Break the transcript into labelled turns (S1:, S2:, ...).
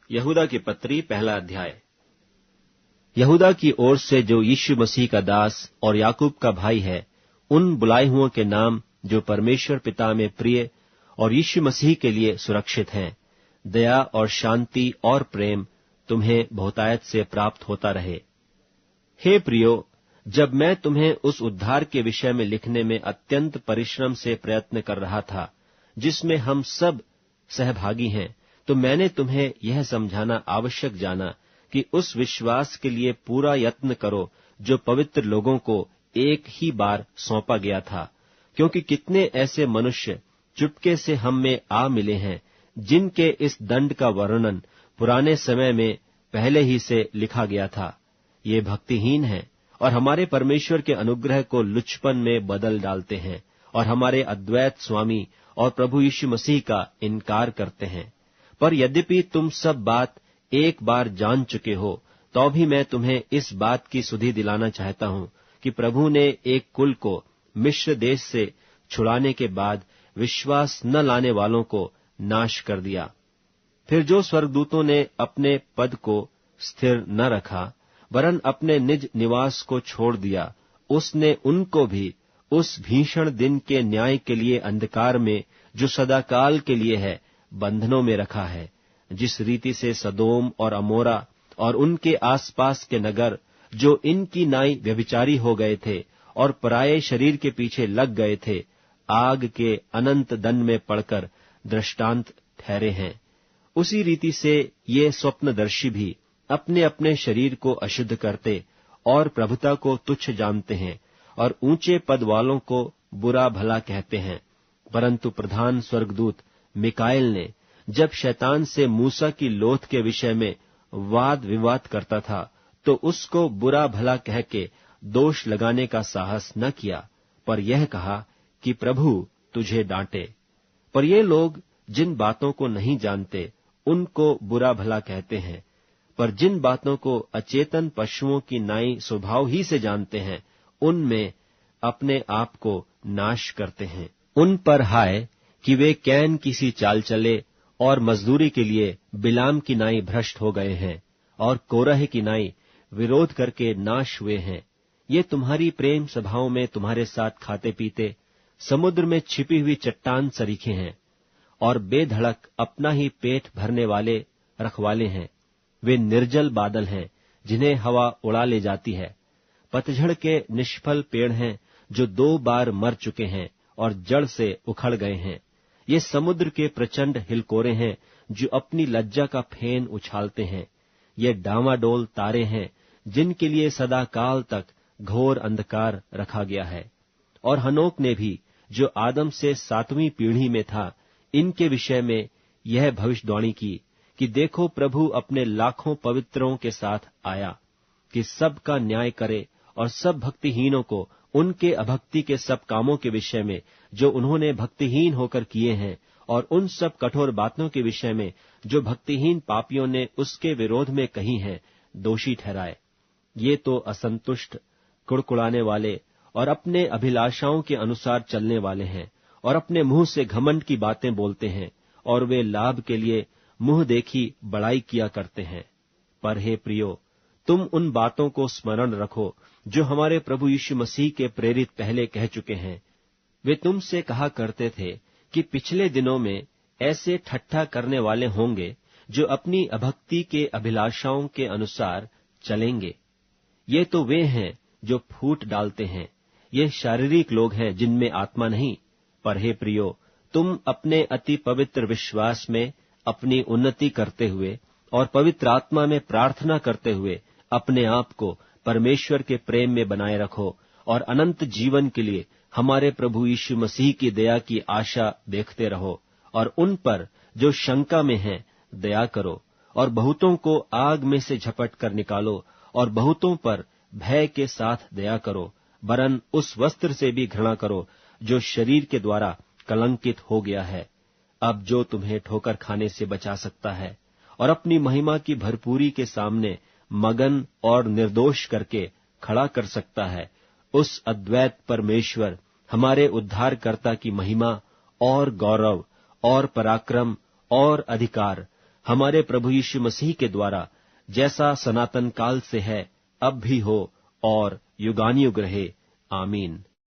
S1: यहूदा की पत्री पहला अध्याय। यहूदा की ओर से जो यीशु मसीह का दास और याकूब का भाई है, उन बुलाए हुओं के नाम जो परमेश्वर पिता में प्रिय और यीशु मसीह के लिए सुरक्षित हैं, दया और शांति और प्रेम तुम्हें बहुतायत से प्राप्त होता रहे। हे प्रियो, जब मैं तुम्हें उस उद्धार के विषय में लिखने में अत्यंत परिश्रम से प्रयत्न कर रहा था, जिसमें हम सब सहभागी हैं, तो मैंने तुम्हें यह समझाना आवश्यक जाना कि उस विश्वास के लिए पूरा यत्न करो जो पवित्र लोगों को एक ही बार सौंपा गया था, क्योंकि कितने ऐसे मनुष्य चुपके से हम में आ मिले हैं, जिनके इस दंड का वर्णन पुराने समय में पहले ही से लिखा गया था। ये भक्तिहीन हैं और हमारे परमेश्वर के अनुग्रह को लुचपन में बदल डालते हैं और हमारे अद्वैत स्वामी और प्रभु यीशु मसीह का इनकार करते हैं। पर यद्यपि तुम सब बात एक बार जान चुके हो, तो भी मैं तुम्हें इस बात की सुधि दिलाना चाहता हूं कि प्रभु ने एक कुल को मिस्र देश से छुड़ाने के बाद विश्वास न लाने वालों को नाश कर दिया। फिर जो स्वर्गदूतों ने अपने पद को स्थिर न रखा, वरन अपने निज निवास को छोड़ दिया, उसने उनको भी उस भीषण दिन के न्याय के लिए अंधकार में, जो सदाकाल के लिए है, बंधनों में रखा है। जिस रीति से सदोम और अमोरा और उनके आसपास के नगर, जो इनकी नाई व्यभिचारी हो गए थे और पराये शरीर के पीछे लग गए थे, आग के अनंत दंड में पड़कर दृष्टांत ठहरे हैं, उसी रीति से ये स्वप्नदर्शी भी अपने अपने शरीर को अशुद्ध करते और प्रभुता को तुच्छ जानते हैं और ऊंचे पद वालों को बुरा भला कहते हैं। परंतु प्रधान स्वर्गदूत मिकाएल ने जब शैतान से मूसा की लोथ के विषय में वाद विवाद करता था, तो उसको बुरा भला कह के दोष लगाने का साहस न किया, पर यह कहा कि प्रभु तुझे डांटे। पर ये लोग जिन बातों को नहीं जानते, उनको बुरा भला कहते हैं, पर जिन बातों को अचेतन पशुओं की नाई स्वभाव ही से जानते हैं, उनमें अपने आप को नाश करते हैं। उन पर हाय कि वे कैन की सी चाल चले और मजदूरी के लिए बिलाम की नाई भ्रष्ट हो गए हैं और कोरह की नाई विरोध करके नाश हुए हैं। ये तुम्हारी प्रेम सभाओं में तुम्हारे साथ खाते पीते समुद्र में छिपी हुई चट्टान सरीखे हैं और बेधड़क अपना ही पेट भरने वाले रखवाले हैं। वे निर्जल बादल हैं जिन्हें हवा उड़ा ले जाती है, पतझड़ के निष्फल पेड़ हैं जो 2 बार मर चुके हैं और जड़ से उखड़ गए हैं। ये समुद्र के प्रचंड हिलकोरे हैं जो अपनी लज्जा का फेन उछालते हैं। ये डामाडोल तारे हैं जिनके लिए सदाकाल तक घोर अंधकार रखा गया है। और हनोक ने भी, जो आदम से 7वीं पीढ़ी में था, इनके विषय में यह भविष्यवाणी की कि देखो, प्रभु अपने लाखों पवित्रों के साथ आया कि सबका न्याय करे और सब भक्तिहीनों को उनके अभक्ति के सब कामों के विषय में जो उन्होंने भक्तिहीन होकर किए हैं, और उन सब कठोर बातों के विषय में जो भक्तिहीन पापियों ने उसके विरोध में कही हैं, दोषी ठहराए। ये तो असंतुष्ट, कुड़कुड़ाने वाले और अपने अभिलाषाओं के अनुसार चलने वाले हैं और अपने मुंह से घमंड की बातें बोलते हैं, और वे लाभ के लिए मुंह देखी बड़ाई किया करते हैं। पर हे प्रियो, तुम उन बातों को स्मरण रखो जो हमारे प्रभु यीशु मसीह के प्रेरित पहले कह चुके हैं। वे तुमसे कहा करते थे कि पिछले दिनों में ऐसे ठट्ठा करने वाले होंगे जो अपनी अभक्ति के अभिलाषाओं के अनुसार चलेंगे। ये तो वे हैं जो फूट डालते हैं। ये शारीरिक लोग हैं जिनमें आत्मा नहीं। पर हे प्रियो, तुम अपने अति पवित्र विश्वास में अपनी उन्नति करते हुए और पवित्र आत्मा में प्रार्थना करते हुए अपने आप को परमेश्वर के प्रेम में बनाए रखो और अनंत जीवन के लिए हमारे प्रभु यीशु मसीह की दया की आशा देखते रहो। और उन पर जो शंका में हैं दया करो, और बहुतों को आग में से झपट कर निकालो, और बहुतों पर भय के साथ दया करो, वरन उस वस्त्र से भी घृणा करो जो शरीर के द्वारा कलंकित हो गया है। अब जो तुम्हें ठोकर खाने से बचा सकता है और अपनी महिमा की भरपूरी के सामने मगन और निर्दोष करके खड़ा कर सकता है, उस अद्वैत परमेश्वर हमारे उद्धारकर्ता की महिमा और गौरव और पराक्रम और अधिकार हमारे प्रभु यीशु मसीह के द्वारा जैसा सनातन काल से है, अब भी हो और युगानुयुग रहे। आमीन।